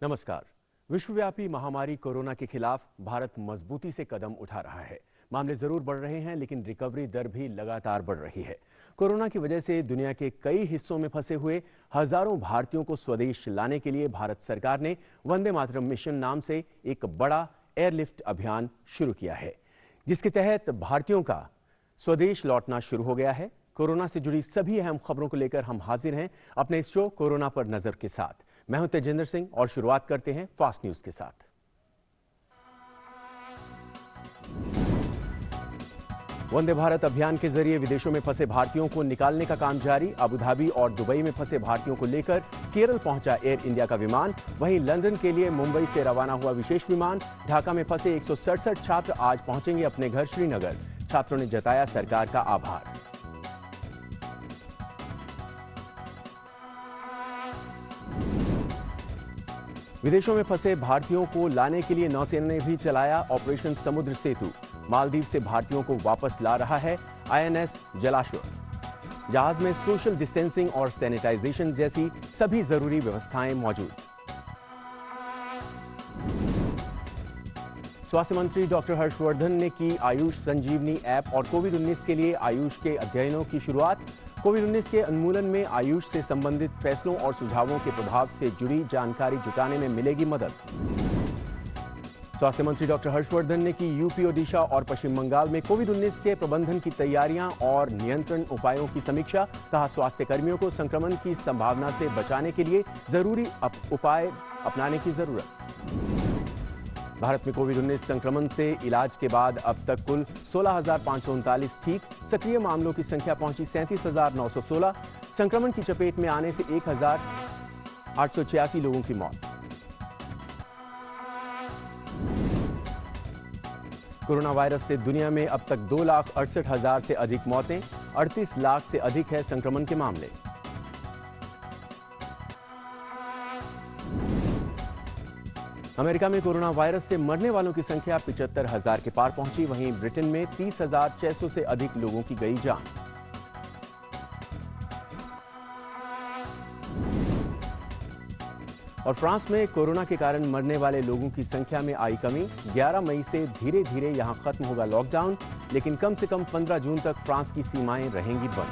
नमस्कार। विश्वव्यापी महामारी कोरोना के खिलाफ भारत मजबूती से कदम उठा रहा है। मामले जरूर बढ़ रहे हैं, लेकिन रिकवरी दर भी लगातार बढ़ रही है। कोरोना की वजह से दुनिया के कई हिस्सों में फंसे हुए हजारों भारतीयों को स्वदेश लाने के लिए भारत सरकार ने वंदे मातरम मिशन नाम से एक बड़ा एयरलिफ्ट अभियान शुरू किया है, जिसके तहत भारतीयों का स्वदेश लौटना शुरू हो गया है। कोरोना से जुड़ी सभी अहम खबरों को लेकर हम हाजिर हैं अपने इस शो कोरोना पर नजर के साथ। मैं हूं तेजिंदर सिंह और शुरुआत करते हैं फास्ट न्यूज के साथ। वंदे भारत अभियान के जरिए विदेशों में फंसे भारतीयों को निकालने का काम जारी। अबू धाबी और दुबई में फंसे भारतीयों को लेकर केरल पहुंचा एयर इंडिया का विमान। वहीं लंदन के लिए मुंबई से रवाना हुआ विशेष विमान। ढाका में फंसे 167 छात्र आज पहुंचेंगे अपने घर श्रीनगर। छात्रों ने जताया सरकार का आभार। विदेशों में फंसे भारतीयों को लाने के लिए नौसेना ने भी चलाया ऑपरेशन समुद्र सेतु। मालदीव से भारतीयों को वापस ला रहा है आईएनएस जलाश्व। जहाज में सोशल डिस्टेंसिंग और सैनिटाइजेशन जैसी सभी जरूरी व्यवस्थाएं मौजूद। स्वास्थ्य मंत्री डॉक्टर हर्षवर्धन ने की आयुष संजीवनी ऐप और कोविड-19 के लिए आयुष के अध्ययनों की शुरुआत। कोविड-19 के उन्मूलन में आयुष से संबंधित फैसलों और सुझावों के प्रभाव से जुड़ी जानकारी जुटाने में मिलेगी मदद। स्वास्थ्य मंत्री डॉक्टर हर्षवर्धन ने की यूपी, ओडिशा और पश्चिम बंगाल में कोविड-19 के प्रबंधन की तैयारियां और नियंत्रण उपायों की समीक्षा। कहा, स्वास्थ्य कर्मियों को संक्रमण की संभावना से बचाने के लिए जरूरी उपाय अपनाने की जरूरत। भारत में कोविड-19 संक्रमण से इलाज के बाद अब तक कुल 16,539 ठीक। सक्रिय मामलों की संख्या पहुंची 37,916। संक्रमण की चपेट में आने से 1,886 लोगों की मौत। कोरोना वायरस से दुनिया में अब तक 2,68,000 से अधिक मौतें। 38 लाख से अधिक है संक्रमण के मामले। अमेरिका में कोरोना वायरस से मरने वालों की संख्या 75,000 के पार पहुंची। वहीं ब्रिटेन में 30,600 से अधिक लोगों की गई जान। और फ्रांस में कोरोना के कारण मरने वाले लोगों की संख्या में आई कमी। 11 मई से धीरे धीरे यहां खत्म होगा लॉकडाउन, लेकिन कम से कम 15 जून तक फ्रांस की सीमाएं रहेंगी बंद।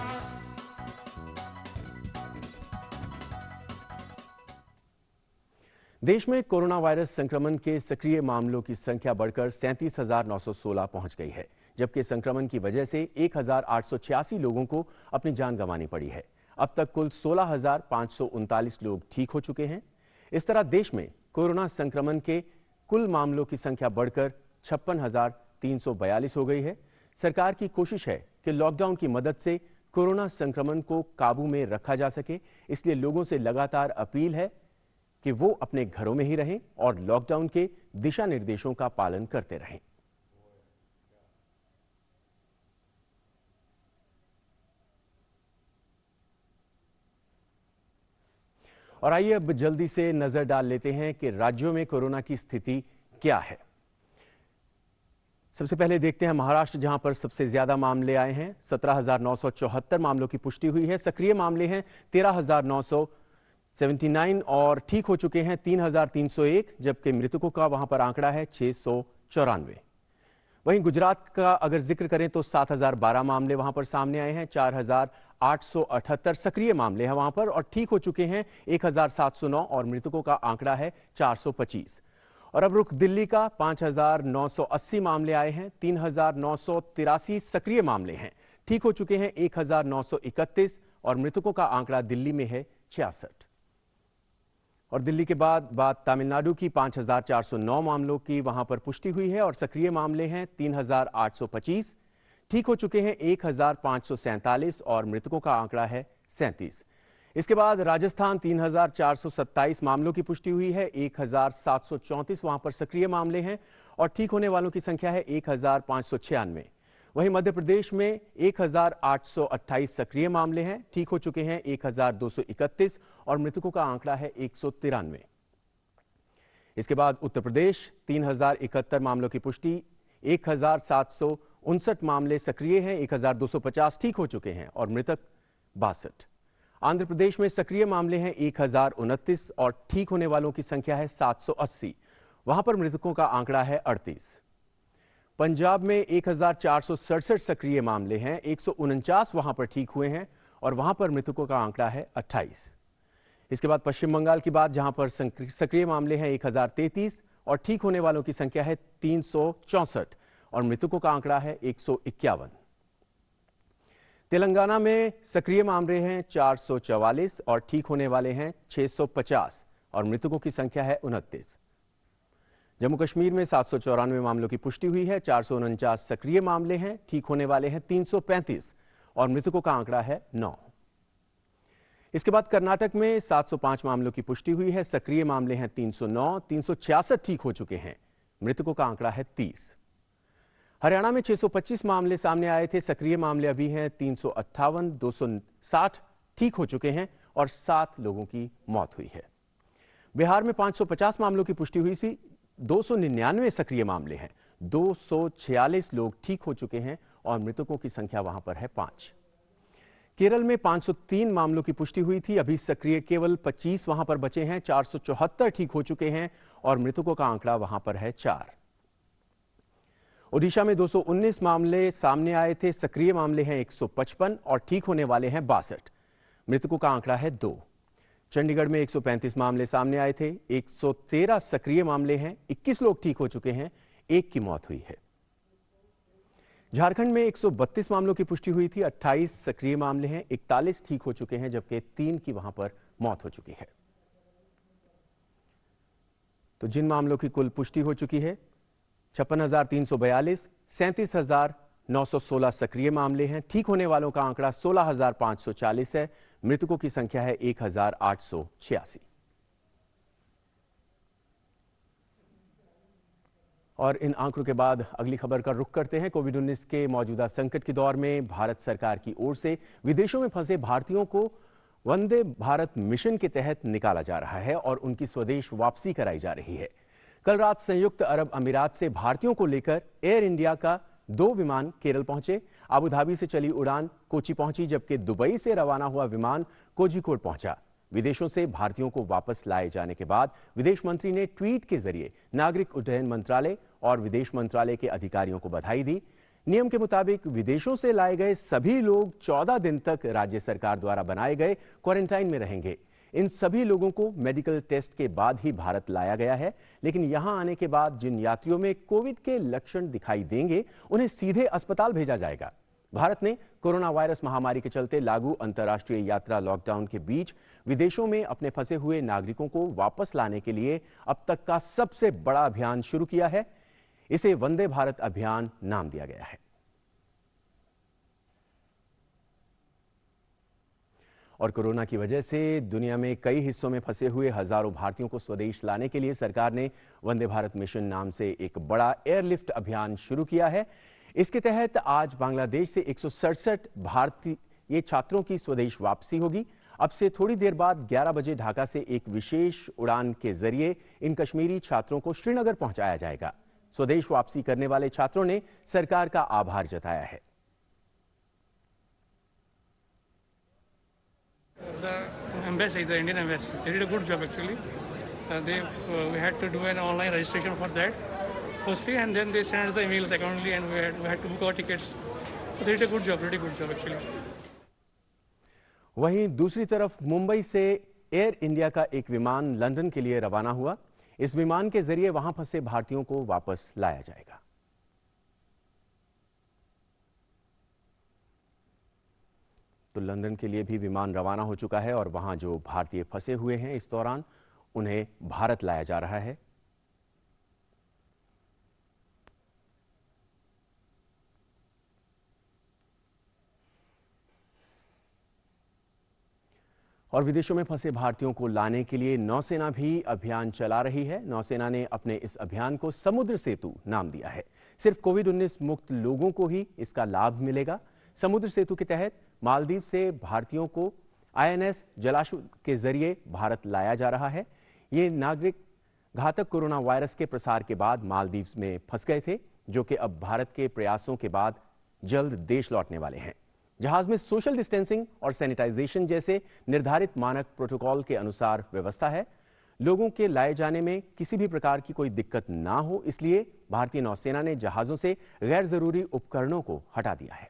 देश में कोरोना वायरस संक्रमण के सक्रिय मामलों की संख्या बढ़कर 37,916 पहुंच गई है, जबकि संक्रमण की वजह से 1,886 लोगों को अपनी जान गंवानी पड़ी है। अब तक कुल 16,539 लोग ठीक हो चुके हैं। इस तरह देश में कोरोना संक्रमण के कुल मामलों की संख्या बढ़कर 56,342 हो गई है। सरकार की कोशिश है कि लॉकडाउन की मदद से कोरोना संक्रमण को काबू में रखा जा सके, इसलिए लोगों से लगातार अपील है कि वो अपने घरों में ही रहें और लॉकडाउन के दिशा निर्देशों का पालन करते रहें। और आइए अब जल्दी से नजर डाल लेते हैं कि राज्यों में कोरोना की स्थिति क्या है। सबसे पहले देखते हैं महाराष्ट्र, जहां पर सबसे ज्यादा मामले आए हैं। 17,974 मामलों की पुष्टि हुई है। सक्रिय मामले हैं 13,979 और ठीक हो चुके हैं 3,301, जबकि मृतकों का वहां पर आंकड़ा है 694। वहीं गुजरात का अगर जिक्र करें तो 7,012 मामले वहां पर सामने आए हैं। 4,878 सक्रिय मामले हैं वहां पर और ठीक हो चुके हैं 1,709 और मृतकों का आंकड़ा है 425। और अब रुख दिल्ली का। 5,980 मामले आए हैं। 3,983 सक्रिय मामले हैं। ठीक हो चुके हैं 1,931 और मृतकों का आंकड़ा दिल्ली में है 66। और दिल्ली के बाद बात तमिलनाडु की। 5,409 मामलों की वहां पर पुष्टि हुई है और सक्रिय मामले हैं 3,825। ठीक हो चुके हैं 1,547 और मृतकों का आंकड़ा है 37। इसके बाद राजस्थान। 3,427 मामलों की पुष्टि हुई है। 1,734 वहां पर सक्रिय मामले हैं और ठीक होने वालों की संख्या है 1,596। वहीं मध्य प्रदेश में 1,828 सक्रिय मामले हैं। ठीक हो चुके हैं 1,231 और मृतकों का आंकड़ा है 193। इसके बाद उत्तर प्रदेश। 3,071 मामलों की पुष्टि। 1,759 मामले सक्रिय हैं। 1,250 ठीक हो चुके हैं और मृतक 62। आंध्र प्रदेश में सक्रिय मामले हैं 1029 और ठीक होने वालों की संख्या है 780। वहां पर मृतकों का आंकड़ा है 38। पंजाब में 1467 सक्रिय मामले हैं, 149 वहां पर ठीक हुए हैं और वहां पर मृतकों का आंकड़ा है 28। इसके बाद पश्चिम बंगाल की बात, जहां पर सक्रिय मामले हैं 1033 और ठीक होने वालों की संख्या है 364 और मृतकों का आंकड़ा है 151। तेलंगाना में सक्रिय मामले हैं 444 और ठीक होने वाले हैं 650 और मृतकों की संख्या है 29। जम्मू कश्मीर में 794 मामलों की पुष्टि हुई है, 449 सक्रिय मामले हैं, ठीक होने वाले हैं 335 और मृतकों का आंकड़ा है 9। इसके बाद कर्नाटक में 705 मामलों की पुष्टि हुई है, सक्रिय मामले हैं 309, 366 ठीक हो चुके हैं, मृतकों का आंकड़ा है 30। हरियाणा में 625 मामले सामने आए थे, सक्रिय मामले अभी हैं 358, 260 ठीक हो चुके हैं और 7 लोगों की मौत हुई है। बिहार में 550 मामलों की पुष्टि हुई थी, 299 सक्रिय मामले हैं, 246 लोग ठीक हो चुके हैं और मृतकों की संख्या वहां पर है 5। केरल में 503 मामलों की पुष्टि हुई थी, अभी सक्रिय केवल 25 वहां पर बचे हैं, 474 ठीक हो चुके हैं और मृतकों का आंकड़ा वहां पर है 4। ओडिशा में 219 मामले सामने आए थे, सक्रिय मामले हैं 155 और ठीक होने वाले हैं 62, मृतकों का आंकड़ा है 2। चंडीगढ़ में 135 मामले सामने आए थे, 113 सक्रिय मामले हैं, 21 लोग ठीक हो चुके हैं, 1 की मौत हुई है। झारखंड में 132 मामलों की पुष्टि हुई थी, 28 सक्रिय मामले हैं, 41 ठीक हो चुके हैं, जबकि 3 की वहां पर मौत हो चुकी है। तो जिन मामलों की कुल पुष्टि हो चुकी है 56,342, 37,916 सक्रिय मामले हैं, ठीक होने वालों का आंकड़ा 16,540 है, मृतकों की संख्या है 1,886। और इन आंकड़ों के बाद अगली खबर का रुख करते हैं। कोविड-19 के मौजूदा संकट के दौर में भारत सरकार की ओर से विदेशों में फंसे भारतीयों को वंदे भारत मिशन के तहत निकाला जा रहा है और उनकी स्वदेश वापसी कराई जा रही है। कल रात संयुक्त अरब अमीरात से भारतीयों को लेकर एयर इंडिया का 2 विमान केरल पहुंचे। अबू धाबी से चली उड़ान कोची पहुंची, जबकि दुबई से रवाना हुआ विमान कोझिकोड पहुंचा। विदेशों से भारतीयों को वापस लाए जाने के बाद विदेश मंत्री ने ट्वीट के जरिए नागरिक उड्डयन मंत्रालय और विदेश मंत्रालय के अधिकारियों को बधाई दी। नियम के मुताबिक विदेशों से लाए गए सभी लोग 14 दिन तक राज्य सरकार द्वारा बनाए गए क्वारंटाइन में रहेंगे। इन सभी लोगों को मेडिकल टेस्ट के बाद ही भारत लाया गया है, लेकिन यहां आने के बाद जिन यात्रियों में कोविड के लक्षण दिखाई देंगे उन्हें सीधे अस्पताल भेजा जाएगा। भारत ने कोरोना वायरस महामारी के चलते लागू अंतर्राष्ट्रीय यात्रा लॉकडाउन के बीच विदेशों में अपने फंसे हुए नागरिकों को वापस लाने के लिए अब तक का सबसे बड़ा अभियान शुरू किया है। इसे वंदे भारत अभियान नाम दिया गया है। और कोरोना की वजह से दुनिया में कई हिस्सों में फंसे हुए हजारों भारतीयों को स्वदेश लाने के लिए सरकार ने वंदे भारत मिशन नाम से एक बड़ा एयरलिफ्ट अभियान शुरू किया है। इसके तहत आज बांग्लादेश से 167 भारतीय छात्रों की स्वदेश वापसी होगी। अब से थोड़ी देर बाद 11 बजे ढाका से एक विशेष उड़ान के जरिए इन कश्मीरी छात्रों को श्रीनगर पहुंचाया जाएगा। स्वदेश वापसी करने वाले छात्रों ने सरकार का आभार जताया है। The Indian embassy, they did a good job actually. We had to do an online registration for that firstly, and then they sent us the emails accordingly, and we had to book our tickets. So they did a good job, really good job actually. वहीं दूसरी तरफ मुंबई से air India का एक विमान London के लिए रवाना हुआ। इस विमान के जरिए वहां फंसे भारतीयों को वापस लाया जाएगा। तो लंदन के लिए भी विमान रवाना हो चुका है और वहां जो भारतीय फंसे हुए हैं इस दौरान उन्हें भारत लाया जा रहा है। और विदेशों में फंसे भारतीयों को लाने के लिए नौसेना भी अभियान चला रही है। नौसेना ने अपने इस अभियान को समुद्र सेतु नाम दिया है। सिर्फ कोविड-19 मुक्त लोगों को ही इसका लाभ मिलेगा। समुद्र सेतु के तहत मालदीव से भारतीयों को आईएनएस जलाश्व के जरिए भारत लाया जा रहा है। ये नागरिक घातक कोरोना वायरस के प्रसार के बाद मालदीव में फंस गए थे, जो कि अब भारत के प्रयासों के बाद जल्द देश लौटने वाले हैं। जहाज में सोशल डिस्टेंसिंग और सैनिटाइजेशन जैसे निर्धारित मानक प्रोटोकॉल के अनुसार व्यवस्था है। लोगों के लाए जाने में किसी भी प्रकार की कोई दिक्कत ना हो, इसलिए भारतीय नौसेना ने जहाजों से गैर जरूरी उपकरणों को हटा दिया है।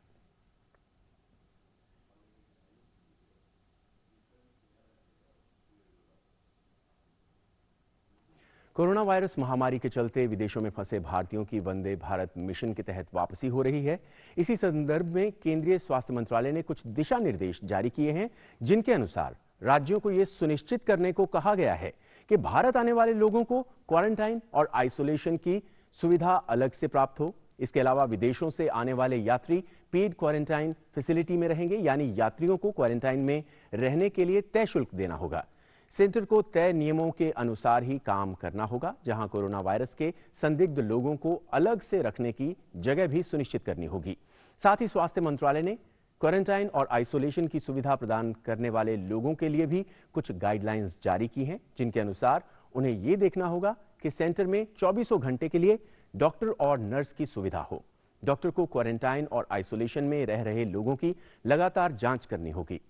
कोरोना वायरस महामारी के चलते विदेशों में फंसे भारतीयों की वंदे भारत मिशन के तहत वापसी हो रही है। इसी संदर्भ में केंद्रीय स्वास्थ्य मंत्रालय ने कुछ दिशा निर्देश जारी किए हैं, जिनके अनुसार राज्यों को यह सुनिश्चित करने को कहा गया है कि भारत आने वाले लोगों को क्वारंटाइन और आइसोलेशन की सुविधा अलग से प्राप्त हो। इसके अलावा विदेशों से आने वाले यात्री पेड क्वारंटाइन फैसिलिटी में रहेंगे, यानी यात्रियों को क्वारंटाइन में रहने के लिए तय शुल्क देना होगा। सेंटर को तय नियमों के अनुसार ही काम करना होगा, जहां कोरोना वायरस के संदिग्ध लोगों को अलग से रखने की जगह भी सुनिश्चित करनी होगी। साथ ही स्वास्थ्य मंत्रालय ने क्वारंटाइन और आइसोलेशन की सुविधा प्रदान करने वाले लोगों के लिए भी कुछ गाइडलाइंस जारी की हैं, जिनके अनुसार उन्हें यह देखना होगा कि सेंटर में 24 घंटे के लिए डॉक्टर और नर्स की सुविधा हो। डॉक्टर को क्वारंटाइन और आइसोलेशन में रह रहे लोगों की लगातार जांच करनी होगी।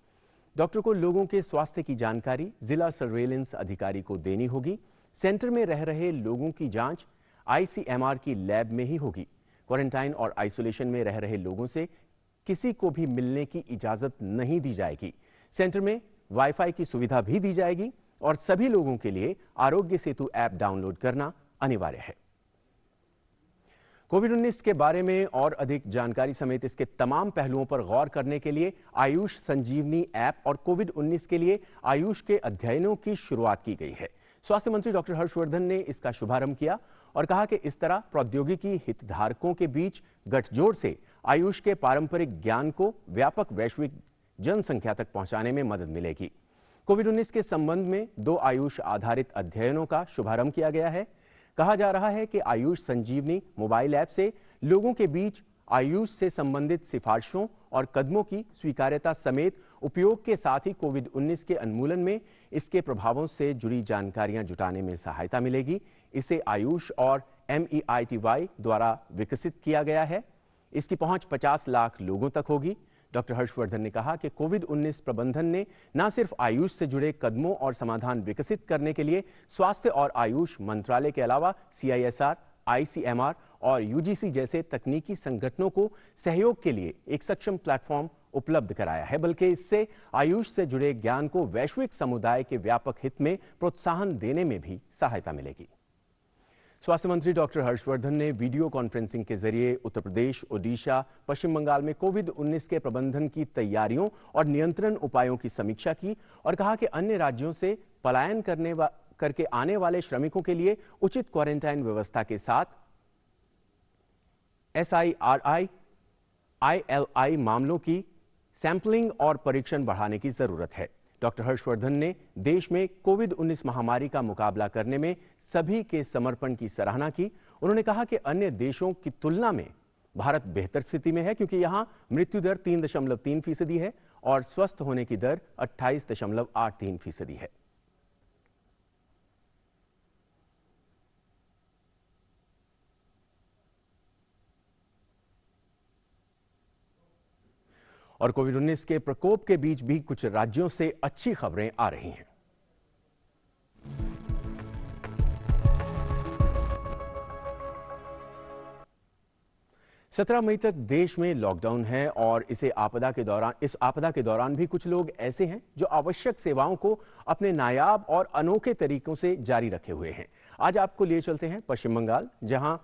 डॉक्टर को लोगों के स्वास्थ्य की जानकारी जिला सर्वेलेंस अधिकारी को देनी होगी। सेंटर में रह रहे लोगों की जांच आईसीएमआर की लैब में ही होगी। क्वारंटाइन और आइसोलेशन में रह रहे लोगों से किसी को भी मिलने की इजाजत नहीं दी जाएगी। सेंटर में वाईफाई की सुविधा भी दी जाएगी और सभी लोगों के लिए आरोग्य सेतु ऐप डाउनलोड करना अनिवार्य है। कोविड-19 के बारे में और अधिक जानकारी समेत इसके तमाम पहलुओं पर गौर करने के लिए आयुष संजीवनी ऐप और कोविड-19 के लिए आयुष के अध्ययनों की शुरुआत की गई है। स्वास्थ्य मंत्री डॉक्टर हर्षवर्धन ने इसका शुभारंभ किया और कहा कि इस तरह प्रौद्योगिकी हितधारकों के बीच गठजोड़ से आयुष के पारंपरिक ज्ञान को व्यापक वैश्विक जनसंख्या तक पहुंचाने में मदद मिलेगी। कोविड-19 के संबंध में 2 आयुष आधारित अध्ययनों का शुभारंभ किया गया है। कहा जा रहा है कि आयुष संजीवनी मोबाइल ऐप से लोगों के बीच आयुष से संबंधित सिफारिशों और कदमों की स्वीकार्यता समेत उपयोग के साथ ही कोविड-19 के उन्मूलन में इसके प्रभावों से जुड़ी जानकारियां जुटाने में सहायता मिलेगी। इसे आयुष और MEITY द्वारा विकसित किया गया है। इसकी पहुंच 50 लाख लोगों तक होगी। डॉक्टर हर्षवर्धन ने कहा कि कोविड-19 प्रबंधन ने न सिर्फ आयुष से जुड़े कदमों और समाधान विकसित करने के लिए स्वास्थ्य और आयुष मंत्रालय के अलावा CISR, ICMR और UGC जैसे तकनीकी संगठनों को सहयोग के लिए एक सक्षम प्लेटफॉर्म उपलब्ध कराया है, बल्कि इससे आयुष से जुड़े ज्ञान को वैश्विक समुदाय के व्यापक हित में प्रोत्साहन देने में भी सहायता मिलेगी। स्वास्थ्य मंत्री डॉक्टर हर्षवर्धन ने वीडियो कॉन्फ्रेंसिंग के जरिए उत्तर प्रदेश, ओडिशा, पश्चिम बंगाल में कोविड-19 के प्रबंधन की तैयारियों और नियंत्रण उपायों की समीक्षा की और कहा कि अन्य राज्यों से पलायन करके आने वाले श्रमिकों के लिए उचित क्वारंटाइन व्यवस्था के साथ SIRI, ILI मामलों की सैंपलिंग और परीक्षण बढ़ाने की जरूरत है। डॉक्टर हर्षवर्धन ने देश में कोविड-19 महामारी का मुकाबला करने में सभी के समर्पण की सराहना की। उन्होंने कहा कि अन्य देशों की तुलना में भारत बेहतर स्थिति में है, क्योंकि यहां मृत्यु दर 3.3% है और स्वस्थ होने की दर 28.83% है। और कोविड-19 के प्रकोप के बीच भी कुछ राज्यों से अच्छी खबरें आ रही हैं। सत्रह मई तक देश में लॉकडाउन है और इस आपदा के दौरान भी कुछ लोग ऐसे हैं जो आवश्यक सेवाओं को अपने नायाब और अनोखे तरीकों से जारी रखे हुए हैं। आज आपको लिए चलते हैं पश्चिम बंगाल, जहां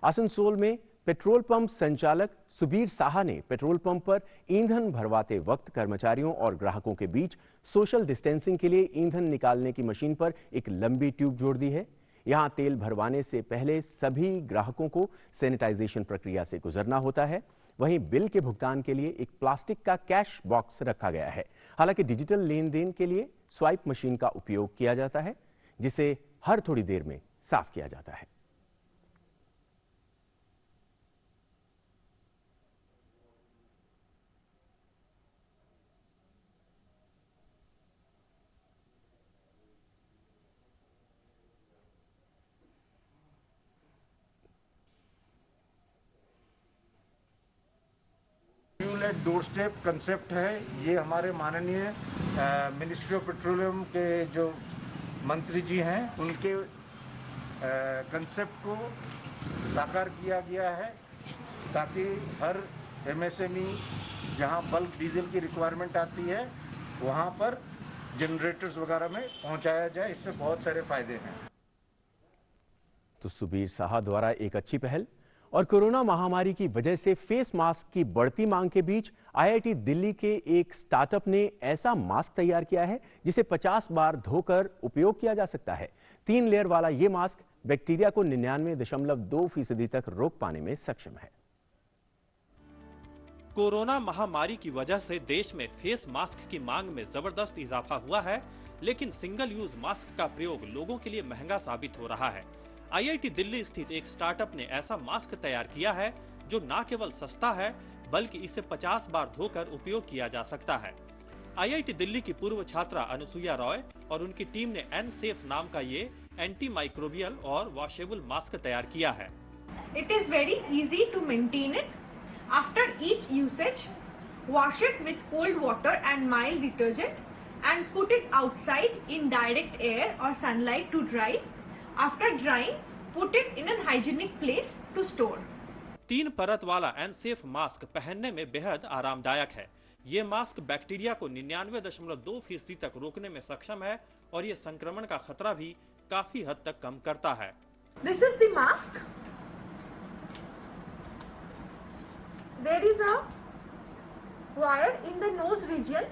आसनसोल में पेट्रोल पंप संचालक सुबीर साहा ने पेट्रोल पंप पर ईंधन भरवाते वक्त कर्मचारियों और ग्राहकों के बीच सोशल डिस्टेंसिंग के लिए ईंधन निकालने की मशीन पर एक लंबी ट्यूब जोड़ दी है। यहां तेल भरवाने से पहले सभी ग्राहकों को सैनिटाइजेशन प्रक्रिया से गुजरना होता है। वहीं बिल के भुगतान के लिए एक प्लास्टिक का कैश बॉक्स रखा गया है। हालांकि डिजिटल लेन देन के लिए स्वाइप मशीन का उपयोग किया जाता है, जिसे हर थोड़ी देर में साफ किया जाता है। Fuel at doorstep concept है। ये हमारे माननीय मिनिस्ट्री ऑफ पेट्रोलियम के जो मंत्री जी हैं उनके कंसेप्ट को साकार किया गया है, ताकि हर एमएसएमई जहां बल्क डीजल की रिक्वायरमेंट आती है वहां पर जनरेटर्स वगैरह में पहुंचाया जाए। इससे बहुत सारे फायदे हैं। तो सुबीर साहा द्वारा एक अच्छी पहल। और कोरोना महामारी की वजह से फेस मास्क की बढ़ती मांग के बीच आईआईटी दिल्ली के एक स्टार्टअप ने ऐसा मास्क तैयार किया है जिसे 50 बार धोकर उपयोग किया जा सकता है। 3 लेयर वाला यह मास्क बैक्टीरिया को 99.2% तक रोक पाने में सक्षम है। कोरोना महामारी की वजह से देश में फेस मास्क की मांग में जबरदस्त इजाफा हुआ है, लेकिन सिंगल यूज मास्क का प्रयोग लोगों के लिए महंगा साबित हो रहा है। आईआईटी दिल्ली स्थित एक स्टार्टअप ने ऐसा मास्क तैयार किया है जो न केवल सस्ता है बल्कि इसे 50 बार धोकर उपयोग किया जा सकता है। आईआईटी दिल्ली की पूर्व छात्रा अनुसुईया रॉय और उनकी टीम ने एनसेफ नाम का ये एंटी माइक्रोबियल और वॉशेबल मास्क तैयार किया है। It is very easy to maintain it. After each usage, wash it with cold water and mild detergent and put it outside in direct air or sunlight to dry. After drying, put it in a hygienic place to store. 3 परत वाला एनसेफ mask पहनने में बेहद आरामदायक है। ये mask bacteria को 99.2% तक रोकने में सक्षम है और ये संक्रमण का खतरा भी काफी हद तक कम करता है। This is the mask. There is a wire in the nose region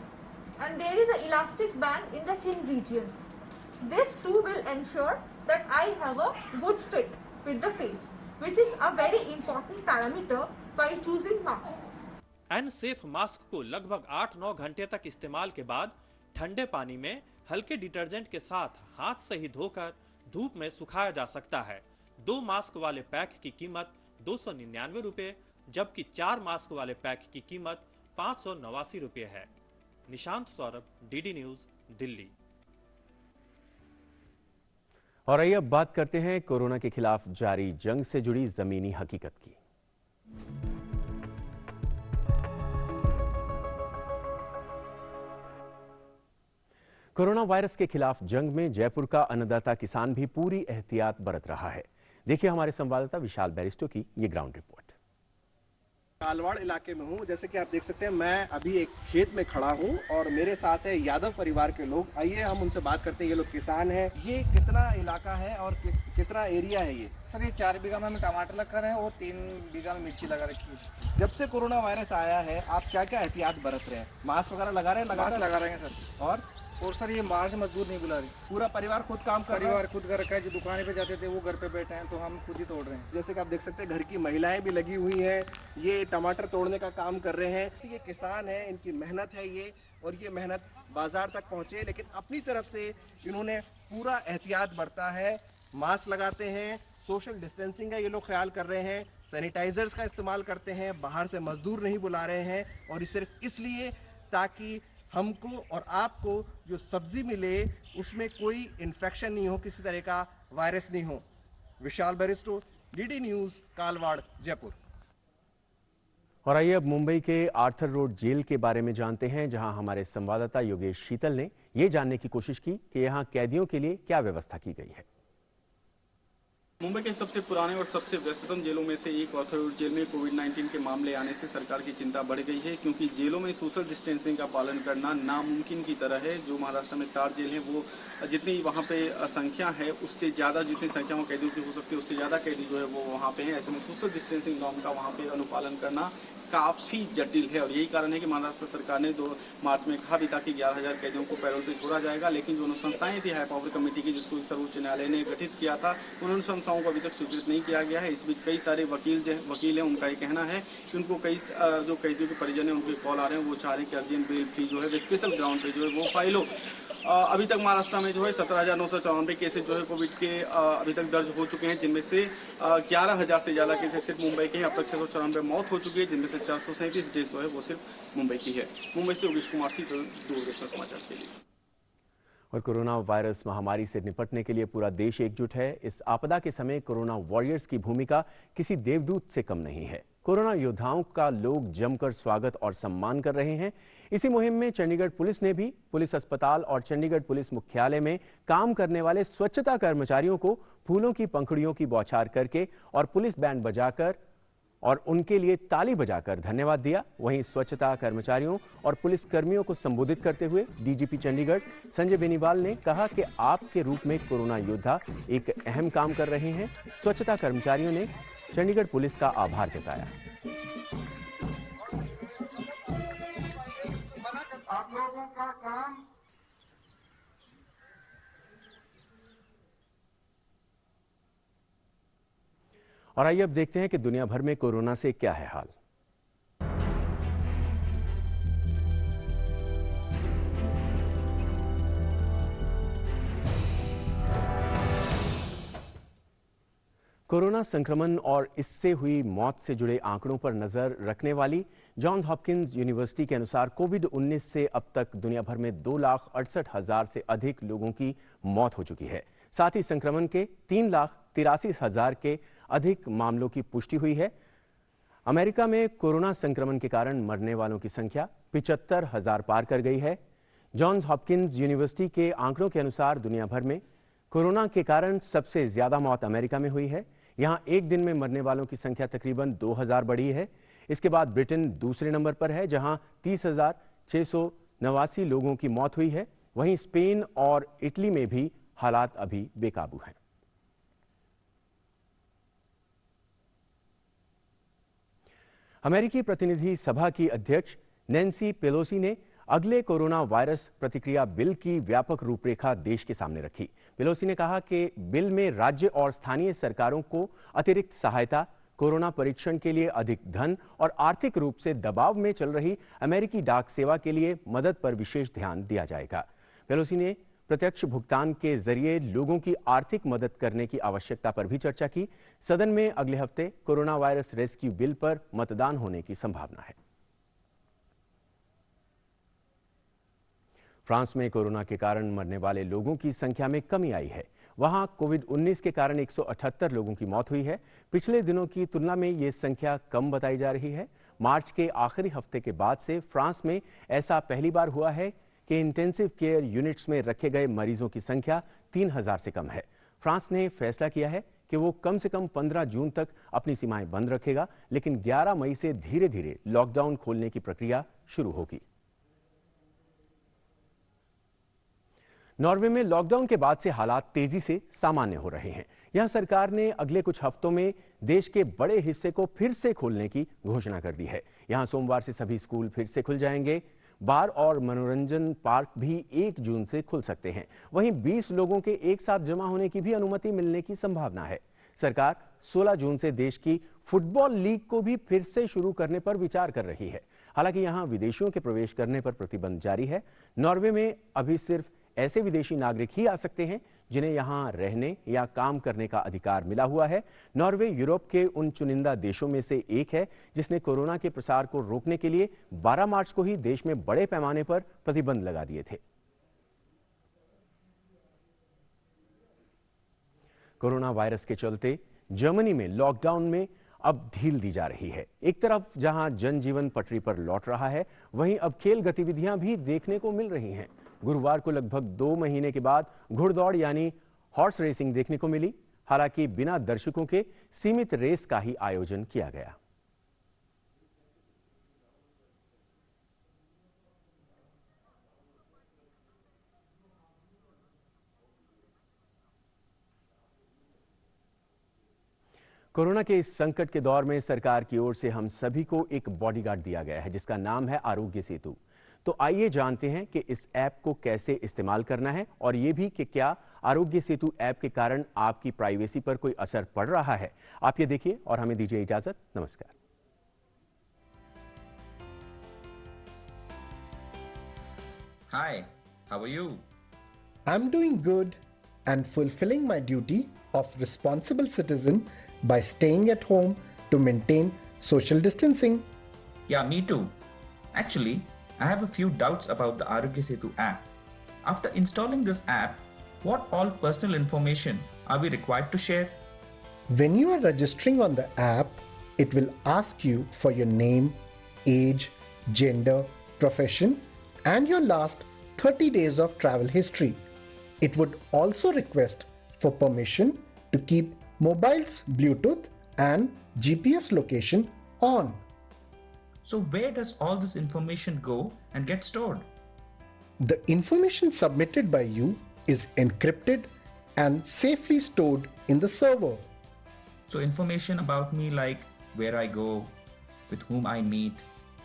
and there is an elastic band in the chin region. This too will ensure that I have a good fit with the face, which is a very important parameter while choosing masks. एनसेफ mask को लगभग 8-9 घंटे तक इस्तेमाल के बाद ठंडे पानी में हल्के डिटर्जेंट के साथ हाथ से ही धोकर धूप में सुखाया जा सकता है। 2 मास्क वाले पैक की कीमत 299 रुपए, जबकि 4 मास्क वाले पैक की कीमत 589 रुपए है। Nishant Saurabh, DD news, Delhi. और आइए अब बात करते हैं कोरोना के खिलाफ जारी जंग से जुड़ी जमीनी हकीकत की। कोरोना वायरस के खिलाफ जंग में जयपुर का अन्नदाता किसान भी पूरी एहतियात बरत रहा है। देखिए हमारे संवाददाता विशाल बैरिस्टो की ये ग्राउंड रिपोर्ट। कालवाड़ इलाके में हूँ। जैसे कि आप देख सकते हैं, मैं अभी एक खेत में खड़ा हूँ और मेरे साथ है यादव परिवार के लोग। आइए हम उनसे बात करते हैं। ये लोग किसान हैं। ये कितना इलाका है और कितना एरिया है ये? सर, ये 4 बीघा में हमें टमाटर लगा रहे हैं और 3 बीघा में मिर्ची लगा रखी है। जब से कोरोना वायरस आया है आप क्या क्या एहतियात बरत रहे हैं? मास्क वगैरह लगा रहे हैं? लगा रहे हैं सर। और सर, ये बाहर से मजदूर नहीं बुला रही। पूरा परिवार खुद काम कर रहा है? परिवार खुद कर रखा है। जो दुकानें पे जाते थे वो घर पे बैठे हैं, तो हम खुद ही तोड़ रहे हैं। जैसे कि आप देख सकते हैं घर की महिलाएं भी लगी हुई हैं, ये टमाटर तोड़ने का काम कर रहे हैं। ये किसान है, इनकी मेहनत है ये, और ये मेहनत बाजार तक पहुंचे, लेकिन अपनी तरफ से इन्होंने पूरा एहतियात बरता है। मास्क लगाते हैं, सोशल डिस्टेंसिंग का ये लोग ख्याल कर रहे हैं, सैनिटाइजर्स का इस्तेमाल करते हैं, बाहर से मजदूर नहीं बुला रहे हैं, और ये सिर्फ इसलिए ताकि हमको और आपको जो सब्जी मिले उसमें कोई इन्फेक्शन नहीं हो, किसी तरह का वायरस नहीं हो। विशाल बैरिस्टो, डीडी न्यूज, कालवाड़, जयपुर। और आइए अब मुंबई के आर्थर रोड जेल के बारे में जानते हैं, जहां हमारे संवाददाता योगेश शीतल ने यह जानने की कोशिश की कि यहां कैदियों के लिए क्या व्यवस्था की गई है। मुंबई के सबसे पुराने और सबसे व्यस्ततम जेलों में से एक आर्थर रोड जेल में कोविड-19 के मामले आने से सरकार की चिंता बढ़ गई है, क्योंकि जेलों में सोशल डिस्टेंसिंग का पालन करना नामुमकिन की तरह है। जो महाराष्ट्र में 7 जेल हैं, वो जितनी वहाँ पे संख्या है उससे ज़्यादा, जितनी संख्या में कैदियों की हो सकती है उससे ज़्यादा कैदी जो है वो वहाँ पे हैं। ऐसे में सोशल डिस्टेंसिंग नॉर्म का वहाँ पे अनुपालन करना काफ़ी जटिल है, और यही कारण है कि महाराष्ट्र सरकार ने 2 मार्च में कहा भी था कि 11,000 कैदियों को पैरोल पे छोड़ा जाएगा, लेकिन जो अनुशंसाएं थी हाई पावर कमेटी की, जिसको सर्वोच्च न्यायालय ने गठित किया था, उन अनुशंसाओं को अभी तक स्वीकृत नहीं किया गया है। इस बीच कई सारे वकील हैं, उनका ये कहना है कि उनको कई जो कैदियों के परिजन हैं उनके कॉल आ रहे हैं, वो चाह रहे हैं कि अर्जेंट बेल फी जो है स्पेशल ग्राउंड पे जो है वो फाइल हो। अभी तक महाराष्ट्र में जो है 17,994 केसेज जो है कोविड के अभी तक दर्ज हो चुके हैं, जिनमें से 11,000 से ज़्यादा केसेज सिर्फ मुंबई के हैं। अब तक 694 मौत हो चुकी है, जिनमें से 437 डेथ जो है वो सिर्फ मुंबई की है। मुंबई से योगेश कुमार शीतल, दूरदर्शन समाचार के लिए। और कोरोना वायरस महामारी से निपटने के लिए पूरा देश एकजुट है। इस आपदा के समय कोरोना वॉरियर्स की भूमिका किसी देवदूत से कम नहीं है। कोरोना योद्धाओं का लोग जमकर स्वागत और सम्मान कर रहे हैं। इसी मुहिम में चंडीगढ़ पुलिस ने भी पुलिस अस्पताल और चंडीगढ़ पुलिस मुख्यालय में काम करने वाले स्वच्छता कर्मचारियों को फूलों की पंखुड़ियों की बौछार करके और पुलिस बैंड बजाकर और उनके लिए ताली बजाकर धन्यवाद दिया। वहीं स्वच्छता कर्मचारियों और पुलिस कर्मियों को संबोधित करते हुए डीजीपी चंडीगढ़ संजय बेनीवाल ने कहा कि आपके रूप में कोरोना योद्धा एक अहम काम कर रहे हैं। स्वच्छता कर्मचारियों ने चंडीगढ़ पुलिस का आभार जताया। आप लोगों का काम और आइए अब देखते हैं कि दुनिया भर में कोरोना से क्या है हाल। कोरोना संक्रमण और इससे हुई मौत से जुड़े आंकड़ों पर नजर रखने वाली जॉन्स हॉपकिंस यूनिवर्सिटी के अनुसार कोविड-19 से अब तक दुनिया भर में 2,68,000 से अधिक लोगों की मौत हो चुकी है। साथ ही संक्रमण के 3,83,000 के अधिक मामलों की पुष्टि हुई है। अमेरिका में कोरोना संक्रमण के कारण मरने वालों की संख्या 75,000 पार कर गई है। जॉन्स हॉपकिंस यूनिवर्सिटी के आंकड़ों के अनुसार दुनिया भर में कोरोना के कारण सबसे ज्यादा मौत अमेरिका में हुई है। यहां एक दिन में मरने वालों की संख्या तकरीबन 2,000 बढ़ी है। इसके बाद ब्रिटेन दूसरे नंबर पर है, जहां 30,689 लोगों की मौत हुई है। वहीं स्पेन और इटली में भी हालात अभी बेकाबू हैं। अमेरिकी प्रतिनिधि सभा की अध्यक्ष नैन्सी पेलोसी ने अगले कोरोना वायरस प्रतिक्रिया बिल की व्यापक रूपरेखा देश के सामने रखी। पेलोसी ने कहा कि बिल में राज्य और स्थानीय सरकारों को अतिरिक्त सहायता, कोरोना परीक्षण के लिए अधिक धन और आर्थिक रूप से दबाव में चल रही अमेरिकी डाक सेवा के लिए मदद पर विशेष ध्यान दिया जाएगा। पेलोसी ने प्रत्यक्ष भुगतान के जरिए लोगों की आर्थिक मदद करने की आवश्यकता पर भी चर्चा की। सदन में अगले हफ्ते कोरोना वायरस रेस्क्यू बिल पर मतदान होने की संभावना है। फ्रांस में कोरोना के कारण मरने वाले लोगों की संख्या में कमी आई है। वहां कोविड-19 के कारण 178 लोगों की मौत हुई है। पिछले दिनों की तुलना में ये संख्या कम बताई जा रही है। मार्च के आखिरी हफ्ते के बाद से फ्रांस में ऐसा पहली बार हुआ है कि इंटेंसिव केयर यूनिट्स में रखे गए मरीजों की संख्या 3,000 से कम है। फ्रांस ने फैसला किया है कि वो कम से कम 15 जून तक अपनी सीमाएं बंद रखेगा, लेकिन 11 मई से धीरे धीरे लॉकडाउन खोलने की प्रक्रिया शुरू होगी। नॉर्वे में लॉकडाउन के बाद से हालात तेजी से सामान्य हो रहे हैं। यहां सरकार ने अगले कुछ हफ्तों में देश के बड़े हिस्से को फिर से खोलने की घोषणा कर दी है। यहां सोमवार से सभी स्कूल फिर से खुल जाएंगे। बार और मनोरंजन पार्क भी 1 जून से खुल सकते हैं। वहीं 20 लोगों के एक साथ जमा होने की भी अनुमति मिलने की संभावना है। सरकार 16 जून से देश की फुटबॉल लीग को भी फिर से शुरू करने पर विचार कर रही है। हालांकि यहां विदेशियों के प्रवेश करने पर प्रतिबंध जारी है। नॉर्वे में अभी सिर्फ ऐसे विदेशी नागरिक ही आ सकते हैं जिन्हें यहां रहने या काम करने का अधिकार मिला हुआ है। नॉर्वे यूरोप के उन चुनिंदा देशों में से एक है जिसने कोरोना के प्रसार को रोकने के लिए 12 मार्च को ही देश में बड़े पैमाने पर प्रतिबंध लगा दिए थे। कोरोना वायरस के चलते जर्मनी में लॉकडाउन में अब ढील दी जा रही है। एक तरफ जहां जनजीवन पटरी पर लौट रहा है, वहीं अब खेल गतिविधियां भी देखने को मिल रही हैं। गुरुवार को लगभग 2 महीने के बाद घुड़दौड़ यानी हॉर्स रेसिंग देखने को मिली। हालांकि बिना दर्शकों के सीमित रेस का ही आयोजन किया गया। कोरोना के इस संकट के दौर में सरकार की ओर से हम सभी को एक बॉडीगार्ड दिया गया है जिसका नाम है आरोग्य सेतु। तो आइए जानते हैं कि इस ऐप को कैसे इस्तेमाल करना है और ये भी कि क्या आरोग्य सेतु ऐप के कारण आपकी प्राइवेसी पर कोई असर पड़ रहा है। आप ये देखिए और हमें दीजिए इजाजत। नमस्कार। Hi, how are you? I'm doing good and fulfilling my duty of responsible citizen by staying at home to maintain social distancing. Yeah, me too. Actually, I have a few doubts about the Arogya Setu app. After installing this app, what all personal information are we required to share? When you are registering on the app, It will ask you for your name, age, gender, profession, and your last 30 days of travel history. It would also request for permission to keep mobile's Bluetooth and GPS location on. So where does all this information go and get stored? The information submitted by you is encrypted and safely stored in the server. So information about me like where I go, with whom I meet,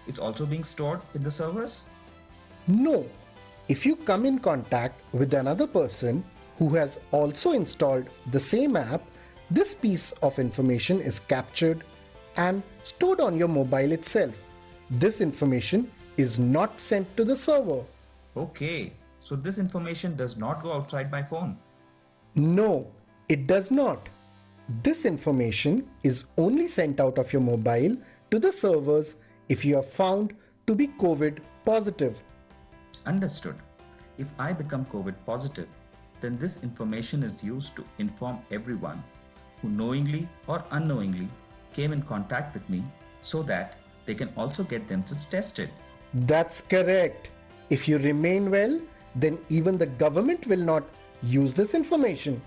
is also being stored in the servers? No. If you come in contact with another person who has also installed the same app, this piece of information is captured and stored on your mobile itself. This information is not sent to the server. Okay, so this information does not go outside my phone. No, it does not. This information is only sent out of your mobile to the servers if you are found to be COVID positive. Understood. If I become COVID positive, then this information is used to inform everyone who knowingly or unknowingly came in contact with me so that they can also get themselves tested. That's correct. If you remain well, then even the government will not use this information.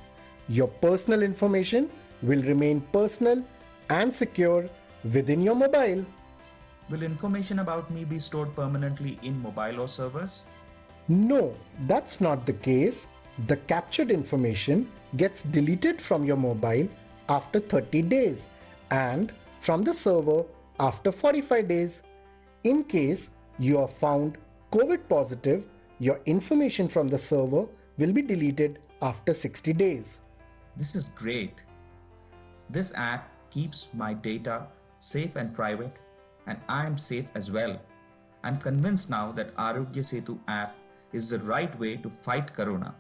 Your personal information will remain personal and secure within your mobile. Will information about me be stored permanently in mobile or servers? No, that's not the case. The captured information gets deleted from your mobile after 30 days and from the server after 45 days. In case you are found COVID positive, your information from the server will be deleted after 60 days. This is great. This app keeps my data safe and private, and I am safe as well. I'm convinced now that Arogya Setu app is the right way to fight Corona.